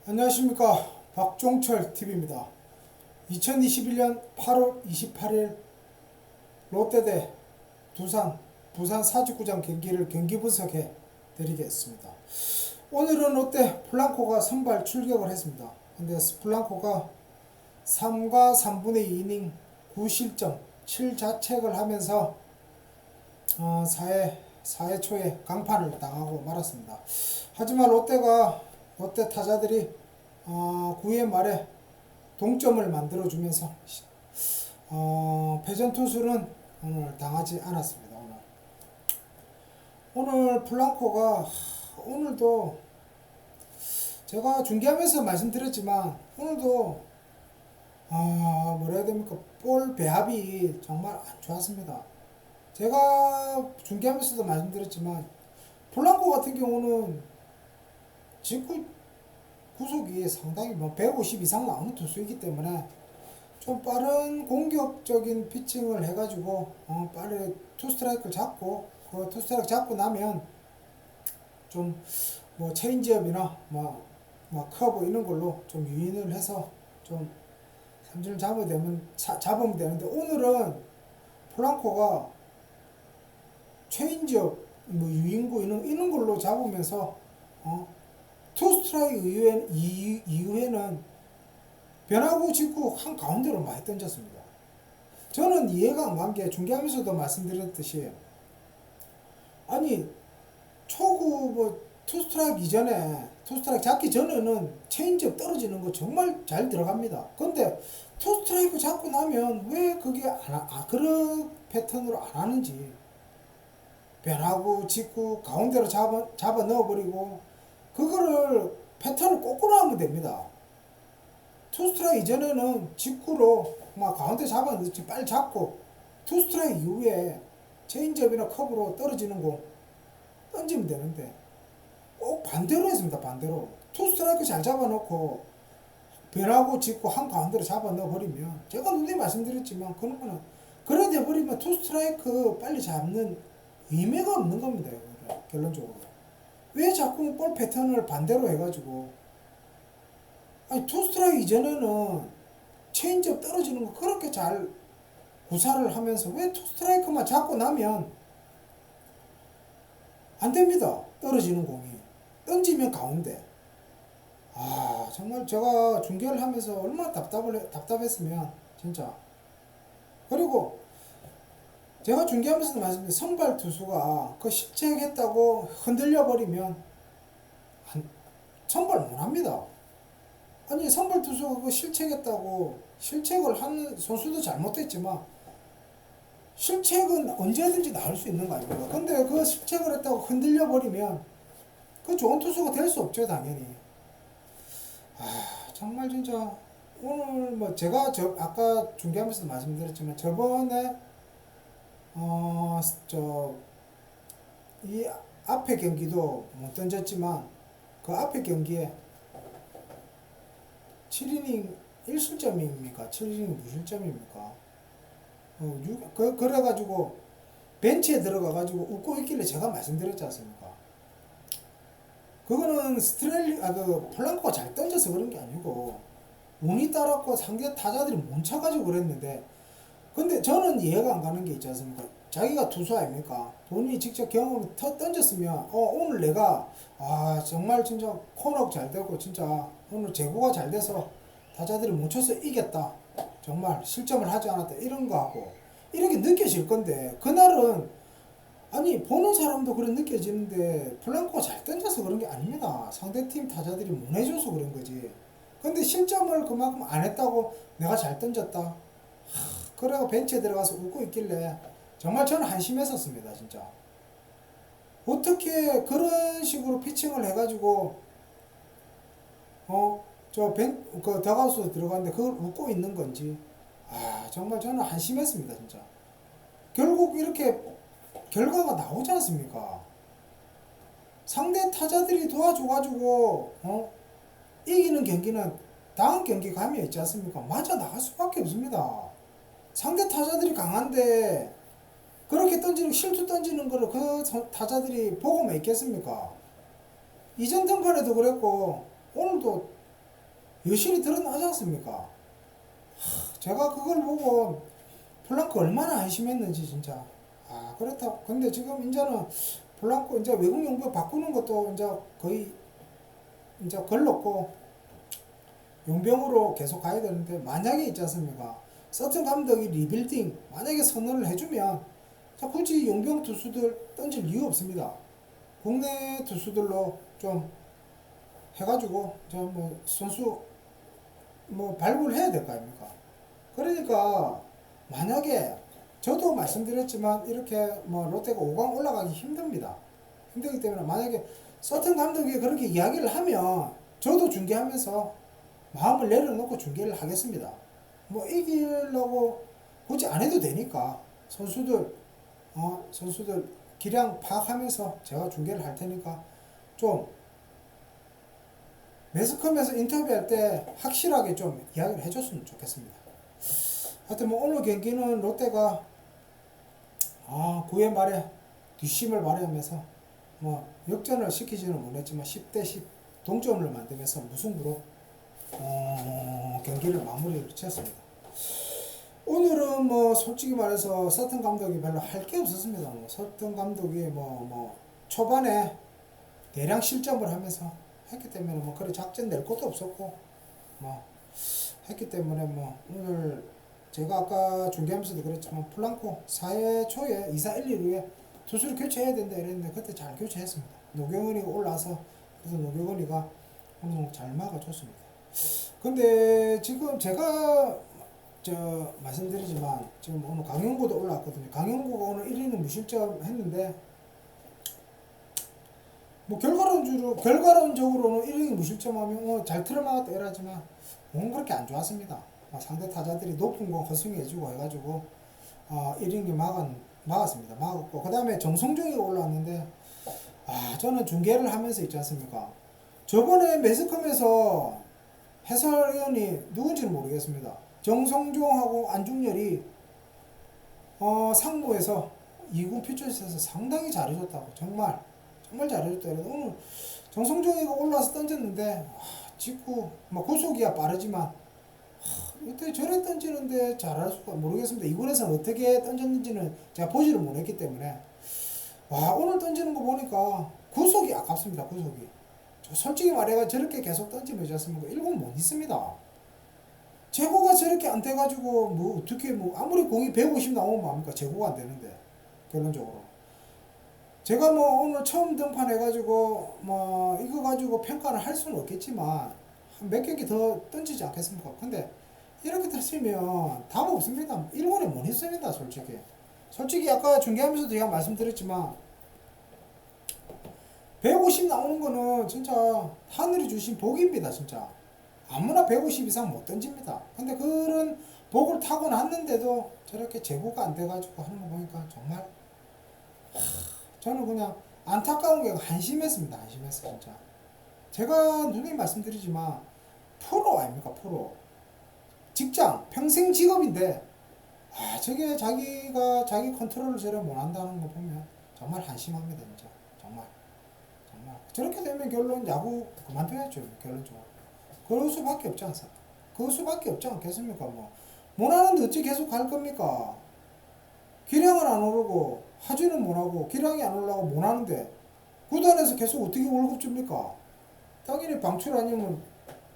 안녕하십니까, 박종철 TV입니다. 2021년 8월 28일 롯데 대 두산 부산 사직구장 경기를 경기 분석해 드리겠습니다. 오늘은 롯데 플랑코가 선발 출격을 했습니다. 근데 플랑코가 3과 3분의 2이닝 9실점 7자책을 하면서 4회 초에 강판을 당하고 말았습니다. 하지만 롯데 타자들이 9회 말에 동점을 만들어주면서 패전 투수는 오늘 당하지 않았습니다. 오늘 플랑코가 오늘도 제가 중계하면서 말씀드렸지만 오늘도 뭐라 해야 됩니까, 볼 배합이 정말 안 좋았습니다. 제가 중계하면서도 말씀드렸지만 플랑코 같은 경우는 직구 구속이 상당히 150 이상 나오는 투수이기 때문에 좀 빠른 공격적인 피칭을 해가지고 빠르게 투스트라이크를 잡고 그 투스트라이크 잡고 나면 좀 체인지업이나 커브 이런 걸로 좀 유인을 해서 좀 삼진을 잡으면 되는데, 오늘은 플랑코가 체인지업 유인구 이런 걸로 잡으면서 투 스트라이크 이후에는 변화구 직구 한 가운데로 많이 던졌습니다. 저는 이해가 안 간 게, 중계하면서도 말씀드렸듯이, 아니 초구 투 스트라이크 이전에, 투 스트라이크 잡기 전에는 체인지업 떨어지는 거 정말 잘 들어갑니다. 근데 투 스트라이크 잡고 나면 왜 그게 그런 패턴으로 안 하는지, 변화구 직구 가운데로 잡아 넣어버리고 그거를 패턴을 거꾸로 하면 됩니다. 투 스트라이크 이전에는 직구로 가운데 잡아 넣지 빨리 잡고, 투 스트라이크 이후에 체인지업이나 커브로 떨어지는 거 던지면 되는데 꼭 반대로 했습니다. 반대로 투 스트라이크 잘 잡아 놓고 변화구 직구 한 가운데로 잡아 넣어 버리면, 제가 누누이 말씀드렸지만 그런 거는 그래 돼 버리면 투 스트라이크 빨리 잡는 의미가 없는 겁니다. 결론적으로 왜 자꾸 볼 패턴을 반대로 해가지고, 아니 투 스트라이크 이전에는 체인지업 떨어지는 거 그렇게 잘 구사를 하면서 왜 투 스트라이크만 잡고 나면 안 됩니다. 떨어지는 공이 던지면 가운데. 정말 제가 중계를 하면서 얼마나 답답했으면 진짜. 그리고 제가 중계하면서도 말씀드린, 선발 투수가 그 실책했다고 흔들려 버리면 선발 못 합니다. 아니 선발 투수가 그 실책을 하는 선수도 잘못했지만 실책은 언제든지 나올 수 있는 거 아닙니까? 근데 그 실책을 했다고 흔들려 버리면 그 좋은 투수가 될 수 없죠, 당연히. 정말 진짜 오늘 제가 아까 중계하면서도 말씀드렸지만, 저번에 이 앞에 경기도 못 던졌지만 그 앞에 경기에 7이닝 1실점입니까? 7이닝 무실점입니까? 그래가지고 벤치에 들어가가지고 웃고 있길래 제가 말씀드렸지 않습니까? 그거는 플랑코가 잘 던져서 그런 게 아니고 운이 따랐고 상대 타자들이 못 차가지고 그랬는데, 근데 저는 이해가 안 가는 게 있지 않습니까? 자기가 투수 아닙니까? 본인이 직접 경험을 던졌으면 오늘 내가 정말 진짜 코너 잘 되고 진짜 오늘 제구가 잘 돼서 타자들이 못 쳐서 이겼다, 정말 실점을 하지 않았다, 이런 거 하고 이렇게 느껴질 건데, 그날은 아니 보는 사람도 그래 느껴지는데 플랑코가 잘 던져서 그런 게 아닙니다. 상대팀 타자들이 못 해줘서 그런 거지. 근데 실점을 그만큼 안 했다고 내가 잘 던졌다, 그래가 벤치에 들어가서 웃고 있길래 정말 저는 한심했었습니다. 진짜 어떻게 그런 식으로 피칭을 해가지고 그 더가우스 들어갔는데 그걸 웃고 있는 건지, 정말 저는 한심했습니다. 진짜 결국 이렇게 결과가 나오지 않습니까? 상대 타자들이 도와줘가지고 이기는 경기는 다음 경기 감이 있지 않습니까? 맞아 나갈 수밖에 없습니다. 상대 타자들이 강한데 그렇게 실투 던지는 거를 그 타자들이 보고만 있겠습니까? 이전 등판에도 그랬고 오늘도 여실히 드러나지 않습니까? 제가 그걸 보고 플랑크 얼마나 안심했는지 진짜. 그렇다. 근데 지금 이제는 플랑크 이제 외국 용병 바꾸는 것도 이제 거의 이제 걸렀고 용병으로 계속 가야 되는데, 만약에 있지 않습니까? 서튼 감독이 리빌딩 만약에 선언을 해주면 자, 굳이 용병 투수들 던질 이유 없습니다. 국내 투수들로 좀 해가지고 저 뭐 선수 뭐 발굴 해야 될 거 아닙니까? 그러니까 만약에 저도 말씀드렸지만 이렇게 뭐 롯데가 5강 올라가기 힘듭니다. 힘들기 때문에 만약에 서튼 감독이 그렇게 이야기를 하면 저도 중계하면서 마음을 내려놓고 중계를 하겠습니다. 뭐 이기려고 굳이 안 해도 되니까 선수들 기량 파악하면서 제가 중계를 할 테니까 좀 매스컴에서 인터뷰할 때 확실하게 좀 이야기를 해줬으면 좋겠습니다. 하여튼 뭐 오늘 경기는 롯데가 9회 말에 뒷심을 발휘하면서 뭐 역전을 시키지는 못했지만 10대 10 동점을 만들면서 무승부로 경기를 마무리를 지었습니다. 오늘은 뭐 솔직히 말해서 서튼 감독이 별로 할 게 없었습니다. 뭐 서튼 감독이 뭐 초반에 대량 실점을 하면서 했기 때문에 뭐 그래 작전 낼 것도 없었고 뭐 했기 때문에 뭐 오늘 제가 아까 중계하면서도 그랬지만 플랑코 4회 초에 2사 1, 2루에 투수를 교체해야 된다 이랬는데 그때 잘 교체했습니다. 노경은이가 올라와서 그래서 노경은이가 오늘 잘 막아줬습니다. 근데 지금 제가 말씀드리지만 지금 오늘 강용구도 올라왔거든요. 강용구가 오늘 1이닝 무실점 했는데 뭐 결과론적으로는 1이닝 무실점하면 잘 틀어막았다 이러지만 공은 그렇게 안 좋았습니다. 상대 타자들이 높은 공 허승해주고 해가지고 1이닝 막았습니다. 막았고 그 다음에 정성종이 올라왔는데 저는 중계를 하면서 있지 않습니까? 저번에 매스컴에서 해설위원이 누군지는 모르겠습니다. 정성종하고 안중열이 상무에서 2군 퓨처스에서 상당히 잘해줬다고 정말 잘해줬다. 오늘 정성종이가 올라와서 던졌는데 직구 구속이야 빠르지만 어떻게 저래 던지는데 잘할 수가 모르겠습니다. 2군에서는 어떻게 던졌는지는 제가 보지를 못했기 때문에 오늘 던지는 거 보니까 구속이 아깝습니다. 구속이 솔직히 말해가 저렇게 계속 던지면 되지 않습니까? 1군 못 있습니다. 제고가 저렇게 안 돼가지고 뭐 어떻게 뭐 아무리 공이 150 나오면 뭐합니까? 제고가 안 되는데 결론적으로 제가 뭐 오늘 처음 등판해가지고 뭐 이거 가지고 평가를 할 수는 없겠지만 몇 경기 더 던지지 않겠습니까? 근데 이렇게 던지면 답 없습니다. 1군에 못 있습니다. 솔직히 아까 중계하면서도 제가 말씀드렸지만 150 나오는 거는 진짜 하늘이 주신 복입니다. 진짜 아무나 150 이상 못 던집니다. 근데 그런 복을 타고 났는데도 저렇게 제고가 안 돼가지고 하는 거 보니까 정말 저는 그냥 안타까운 게 한심했습니다. 한심했어 진짜. 제가 누누이 말씀드리지만 프로 아닙니까? 프로 직장 평생 직업인데 저게 자기가 자기 컨트롤을 제대로 못한다는 거 보면 정말 한심합니다. 진짜 정말 저렇게 되면 결론 야구 그만둬야죠. 결론적으로 그럴 수밖에 없지 않습니까? 그럴 수밖에 없지 않겠습니까? 뭐 못하는데 어찌 계속 갈 겁니까? 기량은 안 오르고 하지는 못하고 기량이 안 올라가고 못하는데 구단에서 계속 어떻게 월급 줍니까? 당연히 방출 아니면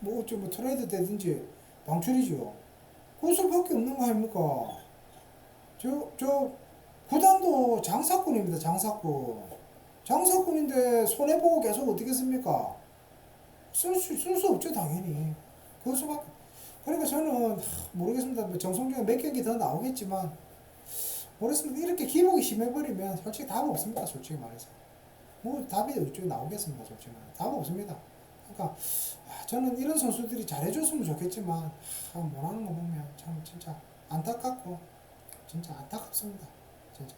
뭐 트레이드 되든지 방출이죠. 그럴 수밖에 없는 거 아닙니까? 저 구단도 장사꾼입니다. 장사꾼인데 손해보고 계속 어떻게 씁니까? 쓸 수 없죠 당연히. 그럴 수밖에. 그러니까 저는 모르겠습니다. 정성준이 몇 경기 더 나오겠지만 모르겠습니다. 이렇게 기복이 심해버리면 솔직히 답 없습니다. 솔직히 말해서 뭐 답이 이쪽에 나오겠습니다. 솔직히 말해서 답 없습니다. 그러니까 저는 이런 선수들이 잘해줬으면 좋겠지만 못하는 거 보면 참 진짜 안타깝고 진짜 안타깝습니다. 진짜.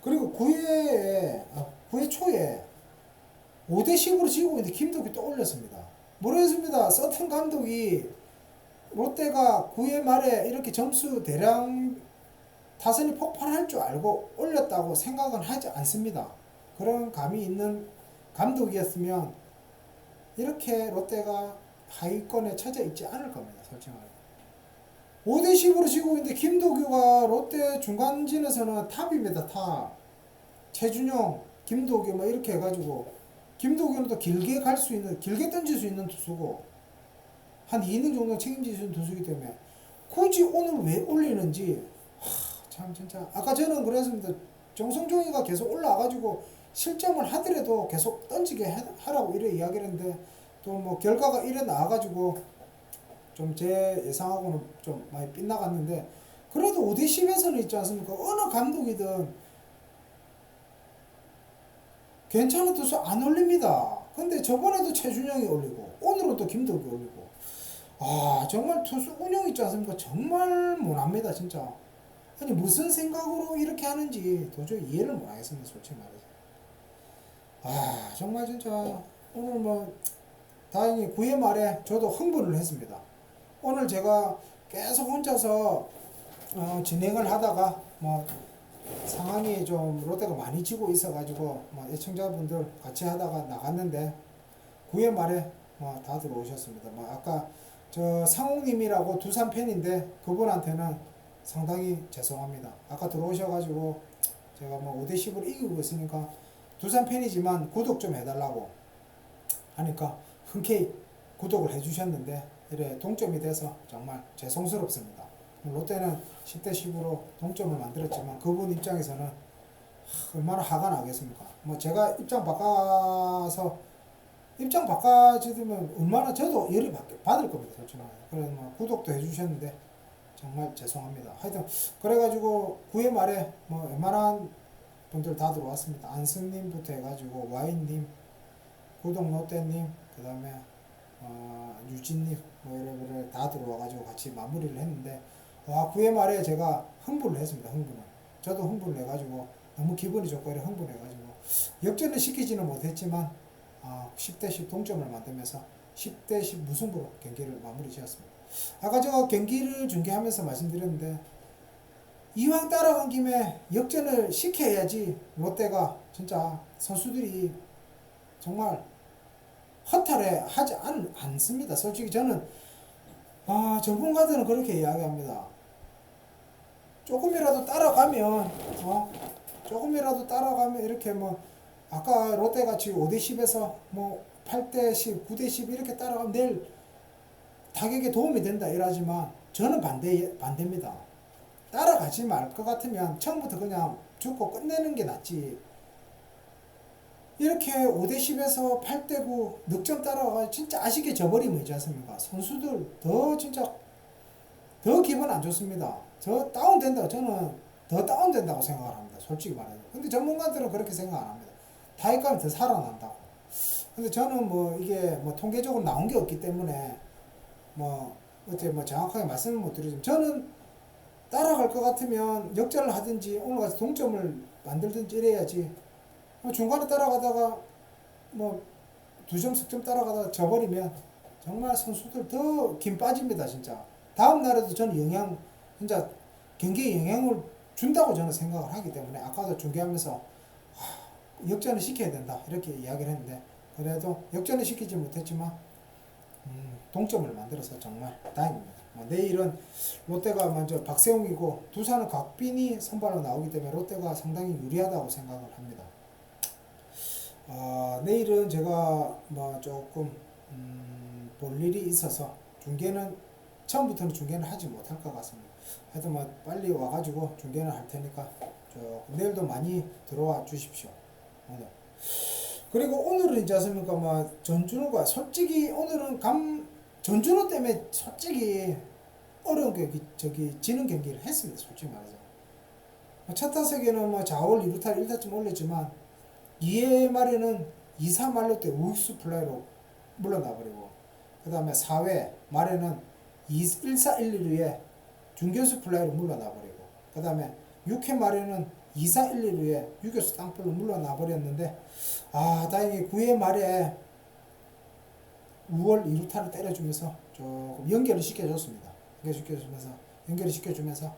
그리고 9회 초에 5대 10으로 지고 있는데 김도기 또 올렸습니다. 모르겠습니다. 서튼 감독이 롯데가 9회 말에 이렇게 점수 대량 타선이 폭발할 줄 알고 올렸다고 생각은 하지 않습니다. 그런 감이 있는 감독이었으면 이렇게 롯데가 하위권에 처져 있지 않을 겁니다. 솔직히 말해. 5대 10으로 지고 있는데 김도규가 롯데 중간진에서는 탑입니다. 탑. 최준용, 김도규 뭐 이렇게 해가지고 김도규는 또 길게 갈 수 있는, 길게 던질 수 있는 투수고 한 2이닝 정도 책임질 수 있는 투수이기 때문에 굳이 오늘 왜 올리는지 참 진짜 아까 저는 그랬습니다. 정성종이가 계속 올라와가지고 실점을 하더라도 계속 던지게 하라고 이래 이야기를 했는데 또 뭐 결과가 이래 나와가지고 좀 제 예상하고는 좀 많이 빗나갔는데 그래도 5대 10에서는 있지 않습니까? 어느 감독이든 괜찮은 투수 안 올립니다. 근데 저번에도 최준영이 올리고 오늘은 또 김덕이 올리고 정말 투수 운영 있지 않습니까? 정말 못합니다 진짜. 아니 무슨 생각으로 이렇게 하는지 도저히 이해를 못하겠습니다 솔직히 말해서. 정말 진짜 오늘 뭐 다행히 9회 말에 저도 흥분을 했습니다. 오늘 제가 계속 혼자서 진행을 하다가 뭐 상황이 좀 롯데가 많이 지고 있어가지고 뭐 애청자분들 같이 하다가 나갔는데 9회 말에 뭐 다 들어오셨습니다. 뭐 아까 저 상욱님이라고 두산 팬인데 그분한테는 상당히 죄송합니다. 아까 들어오셔가지고 제가 뭐 5대 10으로 이기고 있으니까 두산 팬이지만 구독 좀 해달라고 하니까 흔쾌히 구독을 해주셨는데 이래 동점이 돼서 정말 죄송스럽습니다. 롯데는 10대 10으로 동점을 만들었지만 그분 입장에서는 얼마나 화가 나겠습니까? 뭐 제가 입장 바꿔지면 얼마나 저도 열이 받을 겁니다. 솔직히. 그래서 뭐 구독도 해주셨는데 정말 죄송합니다. 하여튼 그래가지고 9회 말에 뭐 웬만한 분들 다 들어왔습니다. 안승님부터 해가지고 와인님, 구독 롯데님, 그 다음에 유진님 뭐 이래 다 들어와가지고 같이 마무리를 했는데 9회 말에 제가 흥분을 했습니다. 저도 흥분을 해가지고 너무 기분이 좋고 이래 흥분해가지고 역전을 시키지는 못했지만 10대 10 동점을 만들면서 10대 10 무승부로 경기를 마무리 지었습니다. 아까 제가 경기를 중계하면서 말씀드렸는데 이왕 따라간 김에 역전을 시켜야지 롯데가 진짜 선수들이 정말 허탈해 하지 않습니다. 솔직히 저는 전문가들은 그렇게 이야기합니다. 조금이라도 따라가면 이렇게 뭐 아까 롯데같이 5대 10에서 뭐 8대 10, 9대 10 이렇게 따라가면 내일 타격에 도움이 된다 이러지만 저는 반대입니다. 따라가지 말 것 같으면 처음부터 그냥 죽고 끝내는 게 낫지. 이렇게 5대 10에서 8대 9 넉점 따라가 진짜 아쉽게 져버리면 있지 않습니까? 선수들 진짜 더 기분 안 좋습니다. 저는 더 다운된다고 생각을 합니다. 솔직히 말해서. 근데 전문가들은 그렇게 생각 안 합니다. 타격감이 더 살아난다고. 근데 저는 뭐 이게 뭐 통계적으로 나온 게 없기 때문에 어떻게 정확하게 말씀을 못 드리지만 저는 따라갈 것 같으면 역전을 하든지 오늘같이 동점을 만들든지 이래야지. 중간에 따라가다가 뭐 2점 석점 따라가다가 져버리면 정말 선수들 더 김 빠집니다 진짜. 다음 날에도 저는 진짜 경기에 영향을 준다고 저는 생각을 하기 때문에 아까도 중계하면서 역전을 시켜야 된다 이렇게 이야기를 했는데 그래도 역전을 시키지 못했지만 동점을 만들어서 정말 다행입니다. 내일은 롯데가 먼저 박세웅이고 두산은 곽빈이 선발로 나오기 때문에 롯데가 상당히 유리하다고 생각을 합니다. 내일은 제가 조금 볼 일이 있어서 처음부터는 중계는 하지 못할 것 같습니다. 하여튼 빨리 와가지고 중계는 할 테니까 내일도 많이 들어와 주십시오. 오늘. 그리고 오늘은 있지 않습니까? 전준우가 솔직히 오늘은 전준우 때문에 솔직히 어려운 지는 경기를 했습니다. 솔직히 말해서. 첫 타석에는 좌월 2루타 1타점 올렸지만 2회 말에는 2사 말로 때 우익수 플라이로 물러나버리고 그 다음에 4회 말에는 1사 1루에 중견수 플라이로 물러나버리고 그 다음에 6회 말에는 2사 1루에 유격수 땅볼로 물러나버렸는데 다행히 9회 말에 5월 2루타를 때려주면서 조금 연결을 시켜줬습니다. 연결을 시켜주면서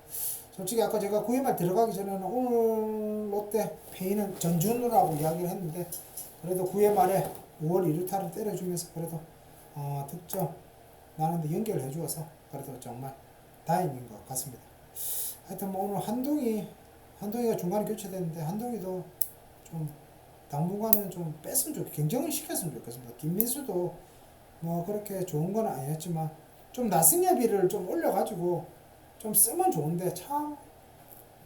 솔직히 아까 제가 9회 말 들어가기 전에는 오늘 롯데 페이는 전준우라고 이야기를 했는데 그래도 9회 말에 5월 2루타를 때려주면서 그래도 득점 나는데 연결을 해주어서 그래도 정말 다행인 것 같습니다. 하여튼 뭐 오늘 한동희가 중간에 교체됐는데 한동희도 좀 당분간은 좀 뺐으면 경쟁을 시켰으면 좋겠습니다. 김민수도 뭐 그렇게 좋은 건 아니었지만 좀 나승엽이를 좀 올려가지고 좀 쓰면 좋은데 참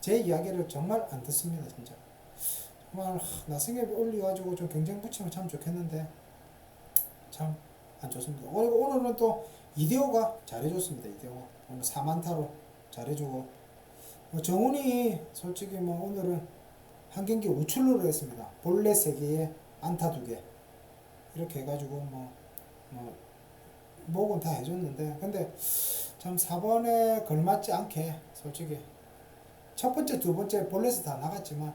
제 이야기를 정말 안 듣습니다. 진짜 정말 나승엽이 올려가지고 좀 경쟁 붙이면 참 좋겠는데 참 안 좋습니다. 그리고 오늘은 또 이대호가 잘해줬습니다. 이대호 오늘 4만타로 잘해주고 뭐 정훈이 솔직히 뭐 오늘은 한 경기 우출루를 했습니다. 볼넷 3개에 안타 2개 이렇게 해가지고 목은 다 해줬는데 근데 참 4번에 걸맞지 않게 솔직히 첫 번째 두 번째 볼넷이 다 나갔지만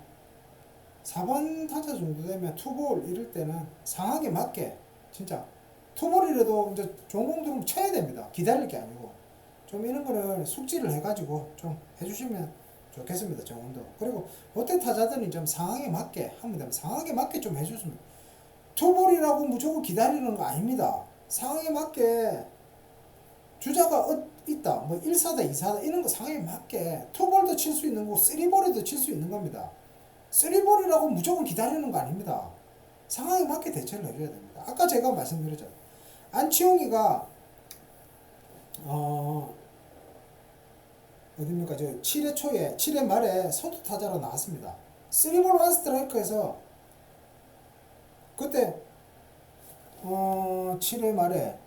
4번 타자 정도 되면 투볼 이럴 때는 상황에 맞게 진짜 투볼이라도 이제 좋은 공 들으면 쳐야 됩니다. 기다릴 게 아니고 좀 이런 거를 숙지를 해가지고 좀 해주시면 좋겠습니다. 정원도. 그리고 롯데 타자들은 좀 상황에 맞게 하면 되면 상황에 맞게 좀 해줬습니다. 투볼이라고 무조건 기다리는 거 아닙니다. 상황에 맞게 주자가 있다. 뭐 1사다 2사다 이런 거 상황에 맞게 투볼도 칠 수 있는 거 3볼에도 칠 수 있는 겁니다. 3볼이라고 무조건 기다리는 거 아닙니다. 상황에 맞게 대처를 해줘야 됩니다. 아까 제가 말씀드렸잖아요. 안치홍이가 어딥니까? 저 7회 초에 7회 말에 선두 타자로 나왔습니다. 3볼 1스트라이크에서 그때 7회 말에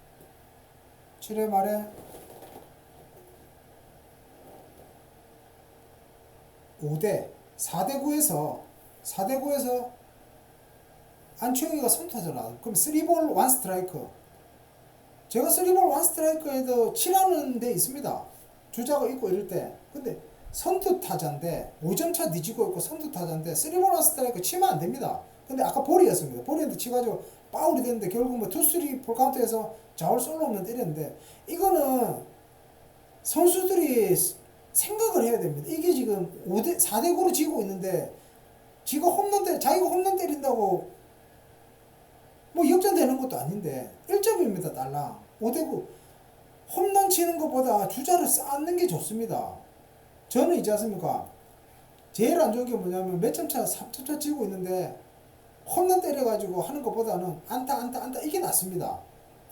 4대9에서 안치홍이가 선타자 나왔어요. 그럼 3볼 1스트라이크. 제가 3볼 1스트라이크에도 치라는 데 있습니다. 주자가 있고 이럴 때. 근데 선두 타자인데 5점차 뒤지고 있고 선두 타자인데 3볼 1스트라이크 치면 안 됩니다. 근데 아까 볼이었습니다. 볼이었는데 치가지고 파울이 됐는데 결국 뭐 2-3 폴카운트에서 좌울 솔로 홈런 때렸는데 이거는 선수들이 생각을 해야 됩니다. 이게 지금 4대9로 지고 있는데 자기가 홈런 때린다고 뭐 역전되는 것도 아닌데 1점입니다. 달랑 5대9 홈런 치는 것보다 주자를 쌓는 게 좋습니다. 저는 있지 않습니까? 제일 안 좋은 게 뭐냐면 몇 점 차, 3점 차 지고 있는데 홈런 때려가지고 하는 것보다는 안타 이게 낫습니다.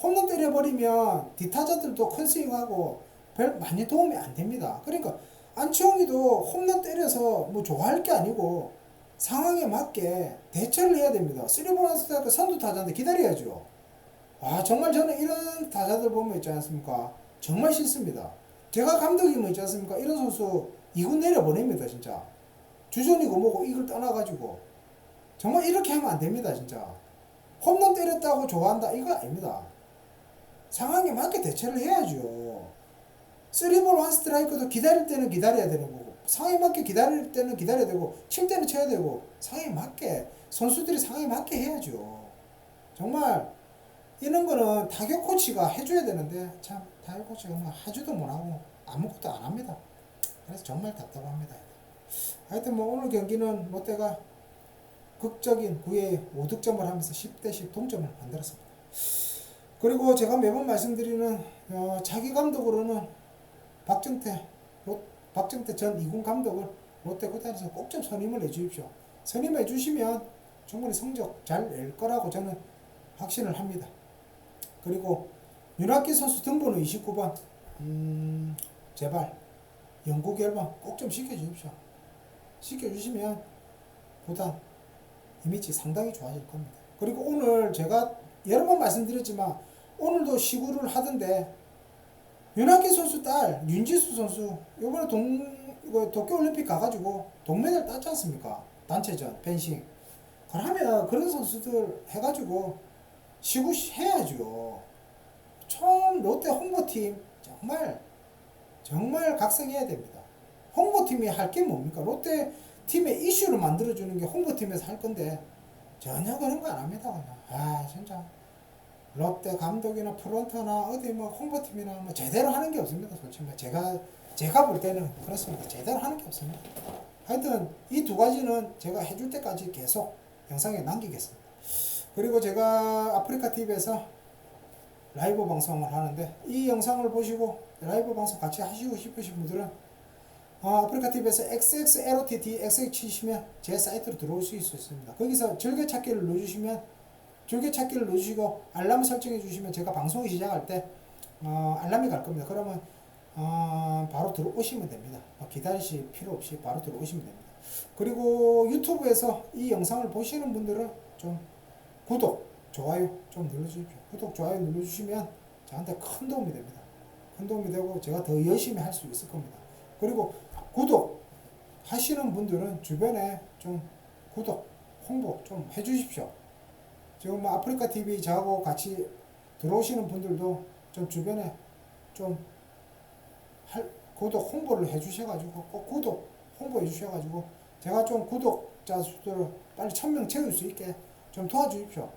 홈런 때려버리면 뒷타자들도 큰 스윙하고 별 많이 도움이 안 됩니다. 그러니까 안치홍이도 홈런 때려서 뭐 좋아할 게 아니고 상황에 맞게 대처를 해야 됩니다. 3볼 스트라이크 선두 타자인데 기다려야죠. 정말 저는 이런 타자들 보면 있지 않습니까? 정말 싫습니다. 제가 감독이면 있지 않습니까? 이런 선수 2군 내려보냅니다. 진짜 주전이고 뭐고 이걸 떠나가지고 정말 이렇게 하면 안 됩니다. 진짜 홈런 때렸다고 좋아한다 이거 아닙니다. 상황에 맞게 대처를 해야죠. 3볼 1스트라이크도 기다릴 때는 기다려야 되는 거고 상황에 맞게 기다릴 때는 기다려야 되고 칠 때는 쳐야 되고 상황에 맞게 선수들이 상황에 맞게 해야죠. 정말 이런 거는 타격 코치가 해줘야 되는데 참 타격 코치가 뭐 하지도 못하고 아무것도 안 합니다. 그래서 정말 답답합니다. 하여튼 뭐 오늘 경기는 롯데가 극적인 9회 5득점을 하면서 10대10 동점을 만들었습니다. 그리고 제가 매번 말씀드리는 자기 감독으로는 박정태 전 2군 감독을 롯데 구단에서 꼭 좀 선임을 해주십시오. 선임해 주시면 충분히 성적 잘 낼 거라고 저는 확신을 합니다. 그리고 윤학기 선수 등번호 29번 제발 영구 결방 꼭 좀 시켜주십시오. 시켜주시면 구단 이미지 상당히 좋아질 겁니다. 그리고 오늘 제가 여러 번 말씀드렸지만 오늘도 시구를 하던데 윤학기 선수 딸 윤지수 선수 이번에 도쿄올림픽 가가지고 동메달 땄지 않습니까? 단체전 펜싱. 그러면 그런 선수들 해가지고 시구 해야죠. 처음 롯데 홍보팀 정말 각성해야 됩니다. 홍보팀이 할 게 뭡니까? 롯데 팀의 이슈를 만들어주는 게 홍보팀에서 할 건데 전혀 그런 거 안 합니다. 그냥 진짜 롯데 감독이나 프론터나 어디 뭐 홍보팀이나 뭐 제대로 하는 게 없습니다. 솔직히 제가 볼 때는 그렇습니다. 제대로 하는 게 없습니다. 하여튼 이 두 가지는 제가 해줄 때까지 계속 영상에 남기겠습니다. 그리고 제가 아프리카 TV에서 라이브 방송을 하는데, 이 영상을 보시고 라이브 방송 같이 하시고 싶으신 분들은 아프리카TV에서 XXLOTT 치시면 제 사이트로 들어올 수 있습니다. 거기서 즐겨찾기를 넣어주시면, 즐겨찾기를 넣어주시고 알람 설정해 주시면 제가 방송이 시작할 때 알람이 갈 겁니다. 그러면 바로 들어오시면 됩니다. 기다리실 필요 없이 바로 들어오시면 됩니다. 그리고 유튜브에서 이 영상을 보시는 분들은 좀 구독, 좋아요 좀 눌러주십시오. 구독, 좋아요 눌러주시면 저한테 큰 도움이 됩니다. 큰 도움이 되고 제가 더 열심히 할 수 있을 겁니다. 그리고 구독 하시는 분들은 주변에 좀 구독, 홍보 좀 해주십시오. 지금 뭐 아프리카TV 저하고 같이 들어오시는 분들도 좀 주변에 좀 구독 홍보를 해주셔가지고, 꼭 구독 홍보해 주셔가지고 제가 좀 구독자 수를 빨리 1000명 채울 수 있게 좀 도와주십시오.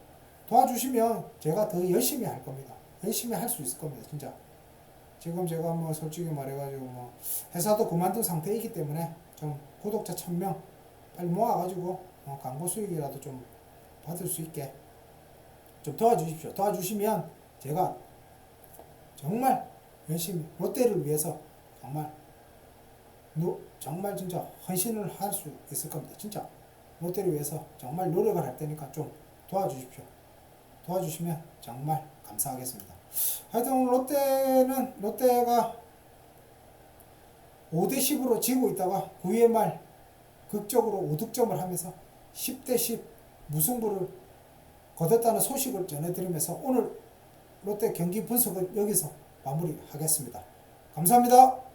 도와주시면 제가 더 열심히 할 겁니다. 열심히 할 수 있을 겁니다. 진짜 지금 제가 뭐 솔직히 말해가지고 뭐 회사도 그만둔 상태이기 때문에 좀 구독자 1000명 빨리 모아가지고 광고 수익이라도 좀 받을 수 있게 좀 도와주십시오. 도와주시면 제가 정말 열심히 롯데를 위해서 정말 진짜 헌신을 할 수 있을 겁니다. 진짜 롯데를 위해서 정말 노력을 할 테니까 좀 도와주십시오. 도와주시면 정말 감사하겠습니다. 하여튼 오늘 롯데가 5대10으로 지고 있다가 9회 말 극적으로 5득점을 하면서 10대10 무승부를 거뒀다는 소식을 전해드리면서 오늘 롯데 경기 분석을 여기서 마무리하겠습니다. 감사합니다.